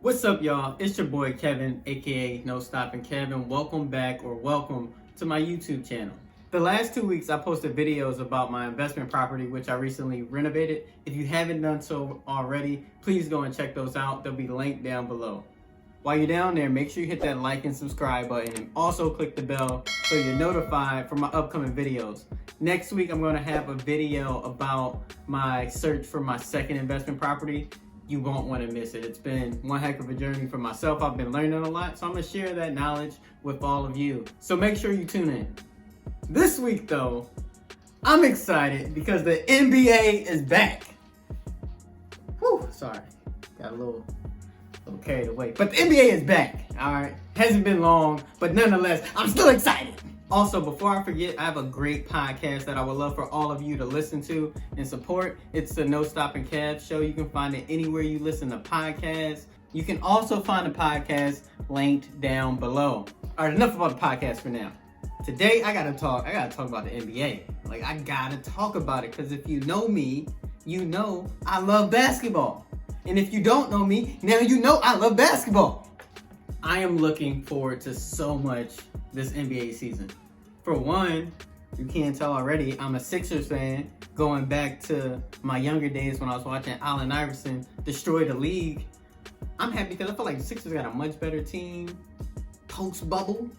What's up, y'all? It's your boy Kevin, aka NoStoppingKev, and welcome back or welcome to my YouTube channel. The last 2 weeks, I posted videos about my investment property, which I recently renovated. If you haven't done so already, please go and check those out. They'll be linked down below. While you're down there, make sure you hit that like and subscribe button, and also click the bell so you're notified for my upcoming videos. Next week, I'm going to have a video about my search for my second investment property. You won't want to miss it. It's been one heck of a journey for myself. I've been learning a lot, so I'm going to share that knowledge with all of you. So make sure you tune in. This week, though, I'm excited because the NBA is back. Whew, sorry. Got a little carried away. But the NBA is back, all right? Hasn't been long, but nonetheless, I'm still excited. Also, before I forget, I have a great podcast that I would love for all of you to listen to and support. It's the No Stopping Kev show. You can find it anywhere you listen to podcasts. You can also find the podcast linked down below. All right, enough about the podcast for now. Today, I gotta talk about the NBA. I gotta talk about it because if you know me, you know I love basketball. And if you don't know me, now you know I love basketball. I am looking forward to so much this NBA season. For one, you can't tell already, I'm a Sixers fan, going back to my younger days when I was watching Allen Iverson destroy the league. I'm happy because I feel like the Sixers got a much better team post-bubble,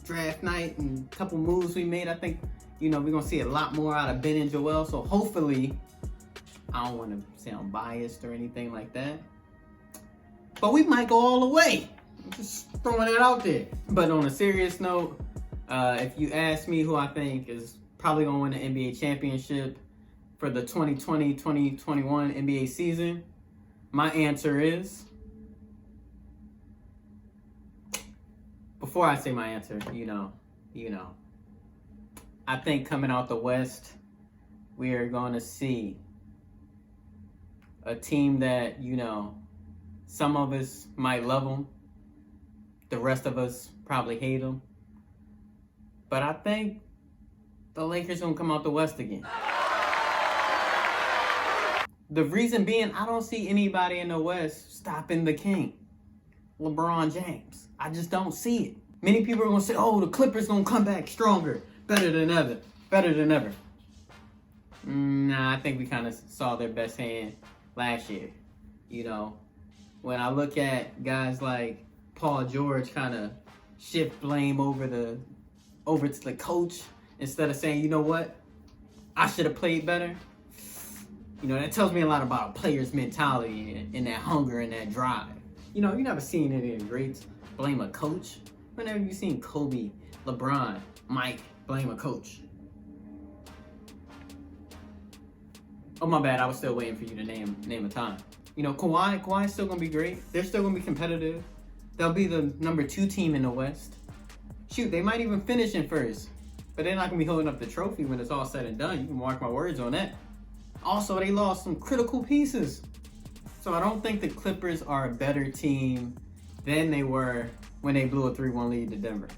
draft night and a couple moves we made. I think, we're going to see a lot more out of Ben and Joel. So hopefully, I don't want to sound biased or anything like that, but we might go all the way. I'm just throwing it out there. But on a serious note, if you ask me who I think is probably going to win the NBA championship for the 2020-2021 NBA season, my answer is, before I say my answer, I think coming out the West, we are going to see a team that, some of us might love them. The rest of us probably hate them. But I think the Lakers gonna come out the West again. The reason being, I don't see anybody in the West stopping the king, LeBron James. I just don't see it. Many people are gonna say, oh, the Clippers gonna come back stronger, better than ever. Nah, I think we kind of saw their best hand last year. When I look at guys like Paul George kind of shift blame over to the coach instead of saying, you know what, I should have played better. That tells me a lot about a player's mentality and that hunger and that drive. You never seen any of the greats blame a coach. Whenever you seen Kobe, LeBron, Mike blame a coach? Oh, my bad. I was still waiting for you to name a time. Kawhi's still going to be great. They're still going to be competitive. They'll be the number 2 team in the West. Shoot, they might even finish in first. But they're not going to be holding up the trophy when it's all said and done. You can mark my words on that. Also, they lost some critical pieces. So I don't think the Clippers are a better team than they were when they blew a 3-1 lead to Denver.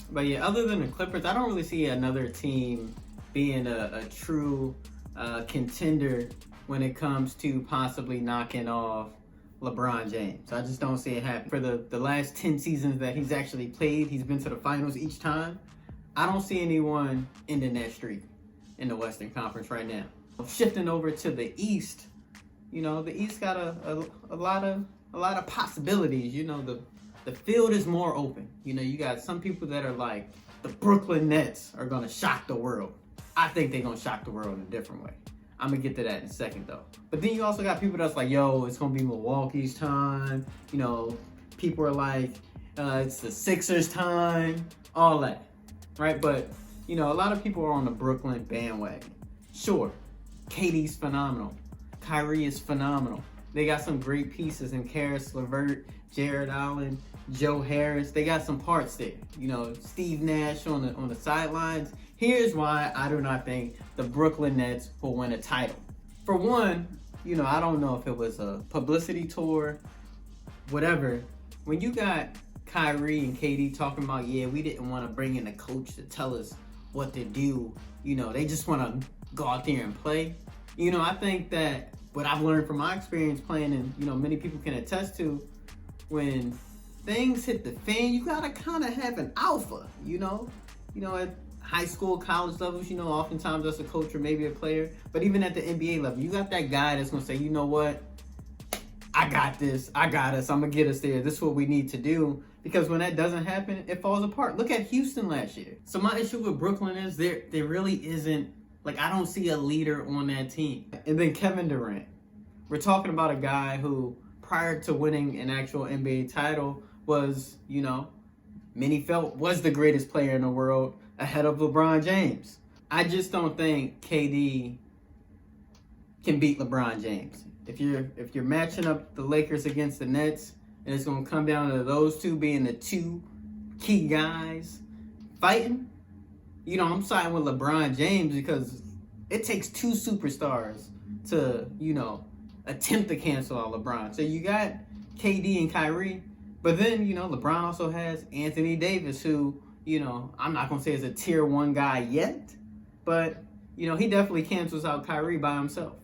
But yeah, other than the Clippers, I don't really see another team being a true contender when it comes to possibly knocking off LeBron James. I just don't see it happen. For the last 10 seasons that he's actually played, he's been to the finals each time. I don't see anyone ending that streak in the Western Conference right now. Shifting over to the East, the East got a lot of possibilities. The field is more open. You got some people that are like, the Brooklyn Nets are gonna shock the world. I think they're gonna shock the world in a different way. I'm gonna get to that in a second though. But then you also got people that's like, yo, it's gonna be Milwaukee's time. People are like, it's the Sixers' time, all that, right? But, a lot of people are on the Brooklyn bandwagon. Sure, KD's phenomenal. Kyrie is phenomenal. They got some great pieces in Karis LeVert, Jared Allen, Joe Harris. They got some parts there. Steve Nash on the sidelines. Here's why I do not think the Brooklyn Nets will win a title. For one, I don't know if it was a publicity tour, whatever. When you got Kyrie and KD talking about, yeah, we didn't want to bring in a coach to tell us what to do. They just want to go out there and play. I think that what I've learned from my experience playing, and many people can attest to, when things hit the fan, you gotta kind of have an alpha. At high school, college levels, oftentimes that's a coach or maybe a player. But even at the NBA level, you got that guy that's gonna say, you know what, I got this, I got us, I'm gonna get us there. This is what we need to do. Because when that doesn't happen, it falls apart. Look at Houston last year. So my issue with Brooklyn is there really isn't, I don't see a leader on that team. And then Kevin Durant. We're talking about a guy who, prior to winning an actual NBA title, was, many felt was the greatest player in the world, ahead of LeBron James. I just don't think KD can beat LeBron James. If you're matching up the Lakers against the Nets, and it's going to come down to those two being the two key guys fighting, I'm siding with LeBron James, because it takes two superstars to, attempt to cancel out LeBron. So you got KD and Kyrie, but then, LeBron also has Anthony Davis, who, I'm not going to say is a tier 1 guy yet, but, he definitely cancels out Kyrie by himself.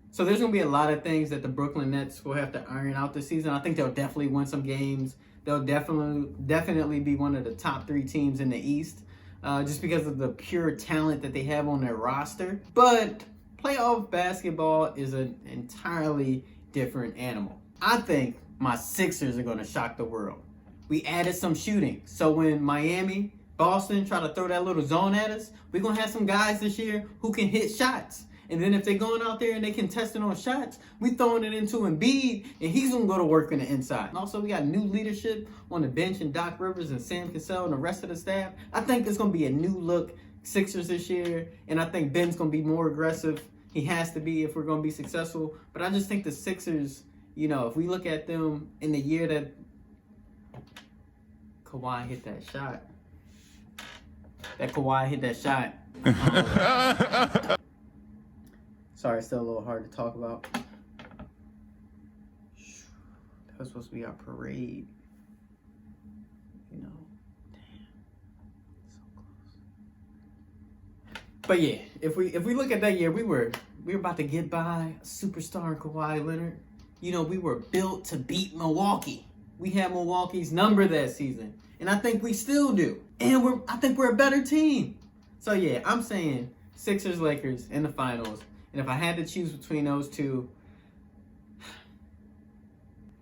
So there's going to be a lot of things that the Brooklyn Nets will have to iron out this season. I think they'll definitely win some games. They'll definitely be one of the top 3 teams in the East, just because of the pure talent that they have on their roster. But playoff basketball is an entirely different animal. I think my Sixers are going to shock the world. We added some shooting. So when Miami, Boston try to throw that little zone at us, we're going to have some guys this year who can hit shots. And then if they're going out there and they contesting on shots, we throwing it into Embiid, and he's going to go to work in the inside. And also, we got new leadership on the bench, and Doc Rivers and Sam Cassell and the rest of the staff. I think there's going to be a new look Sixers this year, and I think Ben's going to be more aggressive. He has to be if we're going to be successful. But I just think the Sixers, if we look at them in the year that Kawhi hit that shot. Sorry, it's still a little hard to talk about. That was supposed to be our parade. Damn. So close. But yeah, if we look at that year, we were about to get by a superstar in Kawhi Leonard. We were built to beat Milwaukee. We had Milwaukee's number that season. And I think we still do. And I think we're a better team. So yeah, I'm saying Sixers, Lakers in the finals. And if I had to choose between those two,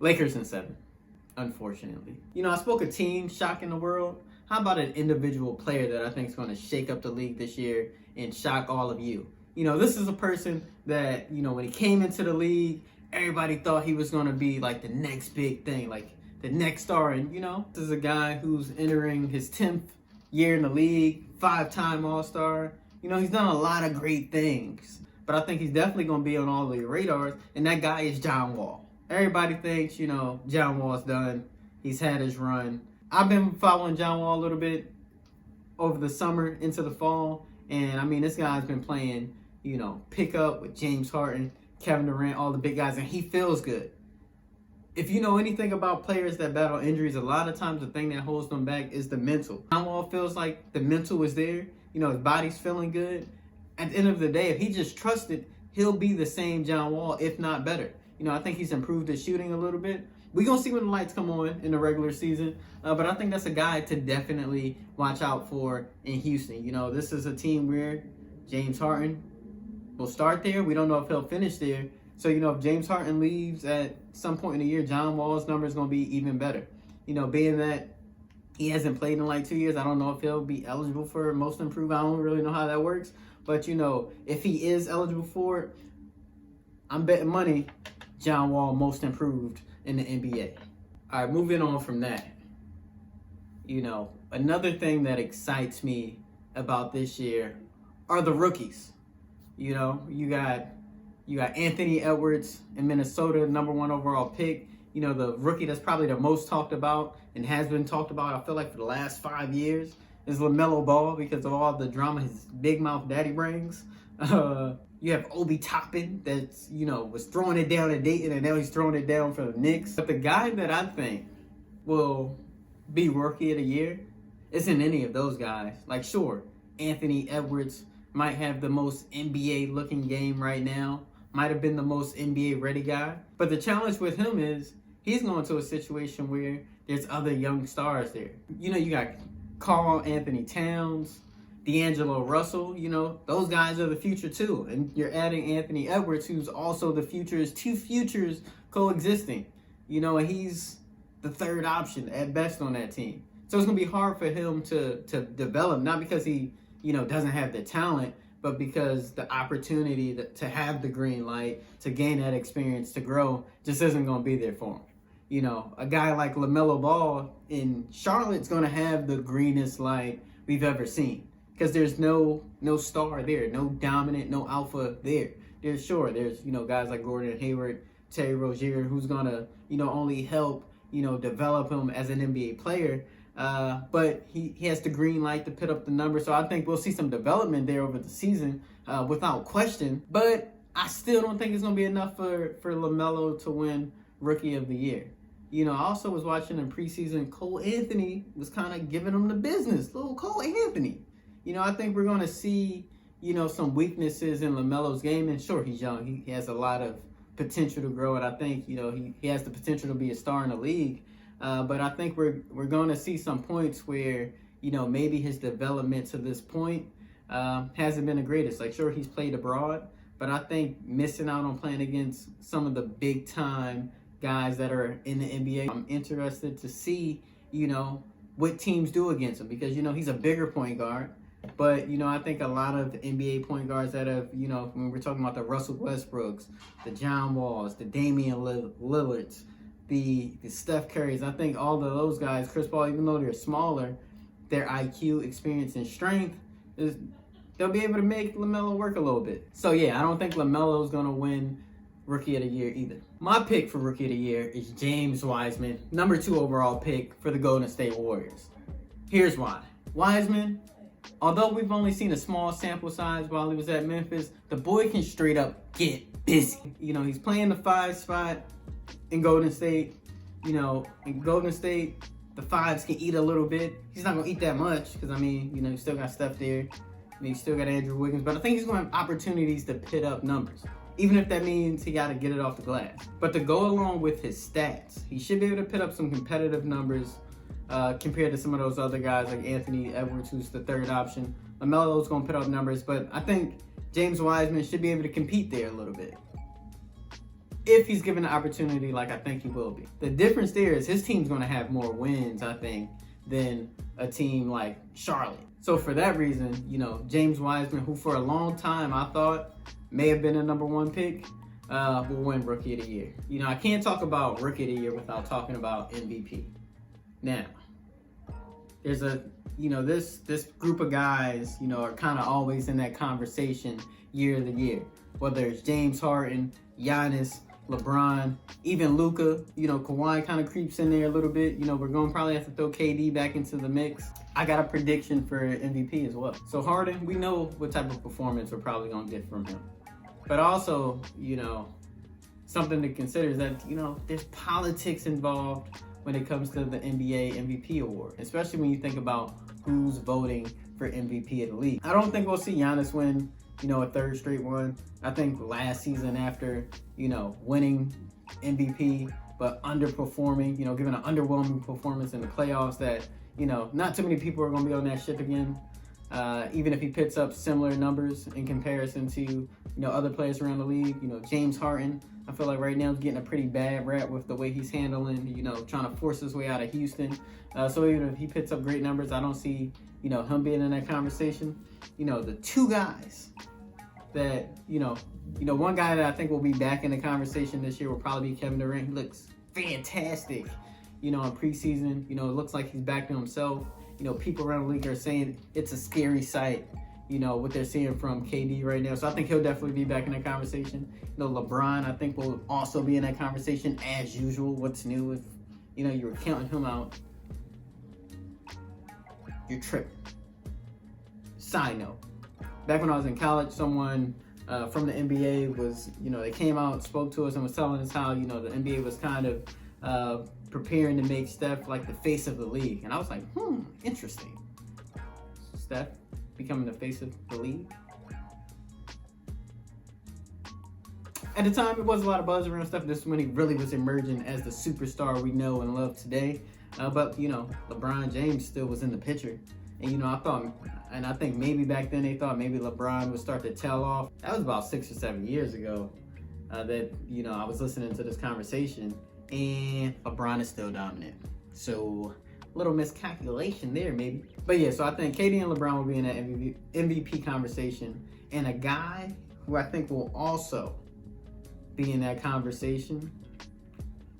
Lakers in 7, unfortunately. I spoke of team shocking the world. How about an individual player that I think is going to shake up the league this year and shock all of you? This is a person that, when he came into the league, everybody thought he was going to be like the next big thing, like the next star. And, this is a guy who's entering his 10th year in the league, 5-time All-Star. He's done a lot of great things. But I think he's definitely going to be on all the radars, and that guy is John Wall. Everybody thinks, John Wall's done. He's had his run. I've been following John Wall a little bit over the summer into the fall, and, this guy's been playing, pick up with James Harden, Kevin Durant, all the big guys, and he feels good. If you know anything about players that battle injuries, a lot of times the thing that holds them back is the mental. John Wall feels like the mental is there. His body's feeling good. At the end of the day, if he just trusted, he'll be the same John Wall, if not better. I think he's improved his shooting a little bit. We're going to see when the lights come on in the regular season. But I think that's a guy to definitely watch out for in Houston. This is a team where James Harden will start there. We don't know if he'll finish there. So, if James Harden leaves at some point in the year, John Wall's number is going to be even better. Being that he hasn't played in 2 years, I don't know if he'll be eligible for most improved. I don't really know how that works. But, if he is eligible for it, I'm betting money John Wall most improved in the NBA. All right, moving on from that. Another thing that excites me about this year are the rookies. You got Anthony Edwards in Minnesota, number 1 overall pick. The rookie that's probably the most talked about and has been talked about, I feel like, for the last 5 years. Is LaMelo Ball, because of all the drama his big mouth daddy brings. You have Obi Toppin that's, was throwing it down at Dayton, and now he's throwing it down for the Knicks. But the guy that I think will be rookie of the year isn't any of those guys. Sure, Anthony Edwards might have the most NBA looking game right now. might have been the most NBA ready guy. But the challenge with him is he's going to a situation where there's other young stars there. You know, you got Karl Anthony Towns, D'Angelo Russell, you know, those guys are the future too. And you're adding Anthony Edwards, who's also the future. Is two futures coexisting. You know, and he's the third option at best on that team. So it's going to be hard for him to develop, not because he, you know, doesn't have the talent, but because the opportunity to have the green light, to gain that experience, to grow, just isn't going to be there for him. You know, a guy like LaMelo Ball in Charlotte's going to have the greenest light we've ever seen, because there's no star there, no dominant, no alpha there. There's, you know, guys like Gordon Hayward, Terry Rozier, who's going to, you know, only help, you know, develop him as an NBA player. But he has the green light to put up the numbers. So I think we'll see some development there over the season, without question. But I still don't think it's going to be enough for LaMelo to win Rookie of the Year. You know, I also was watching in preseason, Cole Anthony was kind of giving him the business. Little Cole Anthony. You know, I think we're going to see, you know, some weaknesses in LaMelo's game. And sure, he's young. He has a lot of potential to grow. And I think, you know, he has the potential to be a star in the league. But I think we're going to see some points where, you know, maybe his development to this point hasn't been the greatest. Like, sure, he's played abroad, but I think missing out on playing against some of the big time guys that are in the NBA, I'm interested to see, you know, what teams do against him, because, you know, he's a bigger point guard. But, you know, I think a lot of NBA point guards that have, you know, when we're talking about the Russell Westbrooks, the John Walls, the Damian Lillards, the Steph Currys, I think all of those guys, Chris Paul, even though they're smaller, their IQ, experience, and strength, they'll be able to make LaMelo work a little bit. So, yeah, I don't think LaMelo's going to win Rookie of the Year either. My pick for Rookie of the Year is James Wiseman, number 2 overall pick for the Golden State Warriors. Here's why. Wiseman, although we've only seen a small sample size while he was at Memphis, the boy can straight up get busy. You know, he's playing the 5 spot in Golden State. You know, in Golden State, the 5s can eat a little bit. He's not going to eat that much because, I mean, you know, you still got Steph there. You still got Andrew Wiggins. But I think he's going to have opportunities to put up numbers, even if that means he got to get it off the glass. But to go along with his stats, he should be able to put up some competitive numbers compared to some of those other guys like Anthony Edwards, who's the third option. LaMelo's going to put up numbers, but I think James Wiseman should be able to compete there a little bit, if he's given the opportunity, like I think he will be. The difference there is his team's going to have more wins, I think, than a team like Charlotte. So for that reason, you know, James Wiseman, who for a long time I thought may have been a number 1 pick, will win Rookie of the Year. You know, I can't talk about Rookie of the Year without talking about MVP. Now, there's this group of guys, you know, are kind of always in that conversation year to year. Whether it's James Harden, Giannis, LeBron, even Luka, you know, Kawhi kind of creeps in there a little bit. You know, we're going to probably have to throw KD back into the mix. I got a prediction for MVP as well. So Harden, we know what type of performance we're probably going to get from him. But also, you know, something to consider is that, you know, there's politics involved when it comes to the NBA MVP award, especially when you think about who's voting for MVP of the league. I don't think we'll see Giannis win, you know, a 3rd straight one. I think last season, after, you know, winning MVP but underperforming, you know, giving an underwhelming performance in the playoffs, that, you know, not too many people are going to be on that ship again. Even if he picks up similar numbers in comparison to, you know, other players around the league. You know, James Harden, I feel like right now is getting a pretty bad rap with the way he's handling, you know, trying to force his way out of Houston. So even if he picks up great numbers, I don't see, you know, him being in that conversation. You know, the 2 guys that, you know, one guy that I think will be back in the conversation this year will probably be Kevin Durant. He looks fantastic, you know, in preseason. You know, it looks like he's back to himself. You know, people around the league are saying it's a scary sight, you know, what they're seeing from KD right now. So I think he'll definitely be back in that conversation. You know, LeBron, I think, will also be in that conversation as usual. What's new if, you know, you were counting him out? You're tripping. Side note, back when I was in college, someone from the NBA was, you know, they came out, spoke to us, and was telling us how, you know, the NBA was kind of preparing to make Steph like the face of the league. And I was like, interesting. Steph becoming the face of the league? At the time, it was a lot of buzz around stuff. This is when he really was emerging as the superstar we know and love today. But, you know, LeBron James still was in the picture. And, you know, I think maybe back then they thought maybe LeBron would start to tail off. That was about 6 or 7 years ago that, you know, I was listening to this conversation. And LeBron is still dominant. So, a little miscalculation there, maybe. But yeah, so I think KD and LeBron will be in that MVP conversation. And a guy who I think will also be in that conversation,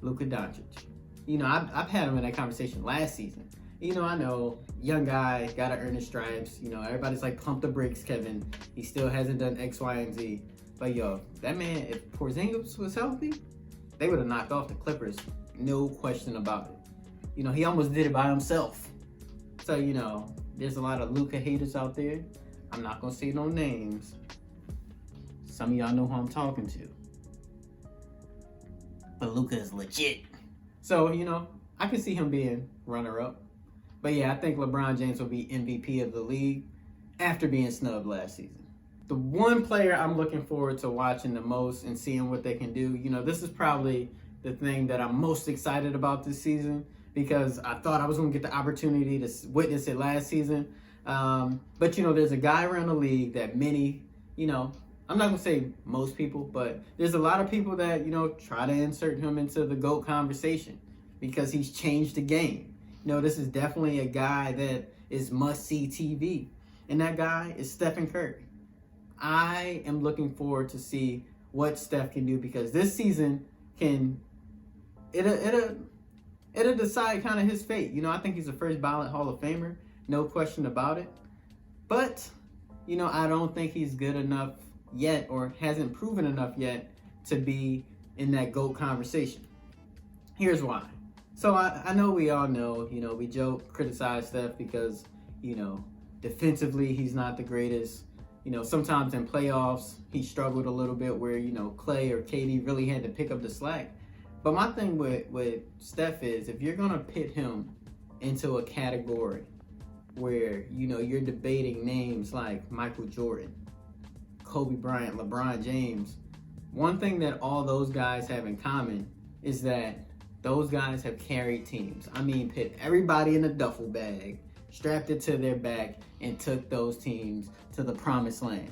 Luka Doncic. You know, I've had him in that conversation last season. You know, I know, young guy, gotta earn his stripes. You know, everybody's like, pump the brakes, Kevin. He still hasn't done X, Y, and Z. But yo, that man, if Porzingis was healthy, they would have knocked off the Clippers. No question about it. You know, he almost did it by himself. So, you know, there's a lot of Luka haters out there. I'm not gonna say no names. Some of y'all know who I'm talking to. But Luka is legit. So, you know, I can see him being runner-up. But yeah, I think LeBron James will be MVP of the league after being snubbed last season. The one player I'm looking forward to watching the most and seeing what they can do, you know, this is probably the thing that I'm most excited about this season because I thought I was going to get the opportunity to witness it last season. But, you know, there's a guy around the league that many, you know, I'm not going to say most people, but there's a lot of people that, you know, try to insert him into the GOAT conversation because he's changed the game. You know, this is definitely a guy that is must-see TV. And that guy is Steph Curry. I am looking forward to see what Steph can do because this season it'll decide kind of his fate. You know, I think he's a first ballot Hall of Famer, no question about it. But, you know, I don't think he's good enough yet or hasn't proven enough yet to be in that GOAT conversation. Here's why. So I know we all know, you know, we joke, criticize Steph because, you know, defensively he's not the greatest. You know, sometimes in playoffs he struggled a little bit where, you know, Clay or KD really had to pick up the slack. But my thing with Steph is if you're going to pit him into a category where, you know, you're debating names like Michael Jordan, Kobe Bryant, LeBron James, one thing that all those guys have in common is that those guys have carried teams. I mean, put everybody in a duffel bag, strapped it to their back, and took those teams to the promised land.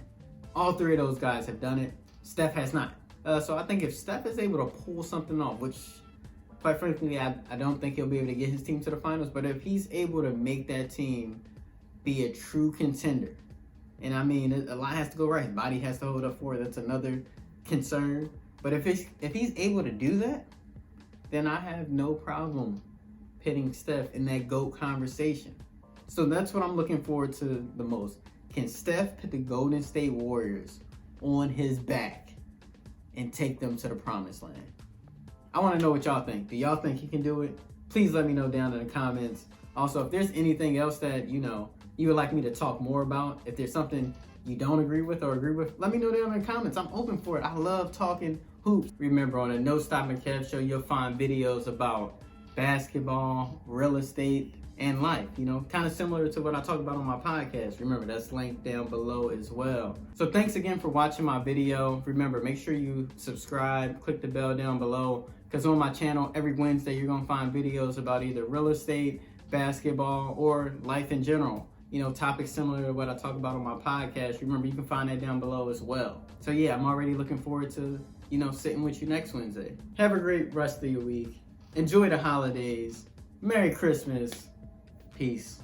All three of those guys have done it. Steph has not. So I think if Steph is able to pull something off, which, quite frankly, I don't think he'll be able to get his team to the finals, but if he's able to make that team be a true contender, and I mean, a lot has to go right. His body has to hold up for it. That's another concern. But if he's able to do that, then I have no problem pitting Steph in that GOAT conversation. So that's what I'm looking forward to the most. Can Steph put the Golden State Warriors on his back and take them to the promised land? I want to know what y'all think. Do y'all think he can do it? Please let me know down in the comments. Also, if there's anything else that, you know, you would like me to talk more about, if there's something you don't agree with or agree with, let me know down in the comments. I'm open for it. I love talking hoops. Remember, on the NoStoppingKev show, you'll find videos about basketball, real estate, and life, you know, kind of similar to what I talk about on my podcast. Remember, that's linked down below as well. So thanks again for watching my video. Remember, make sure you subscribe, click the bell down below, because on my channel, every Wednesday, you're going to find videos about either real estate, basketball, or life in general. You know, topics similar to what I talk about on my podcast. Remember, you can find that down below as well. So yeah, I'm already looking forward to, you know, sitting with you next Wednesday. Have a great rest of your week. Enjoy the holidays. Merry Christmas. Peace.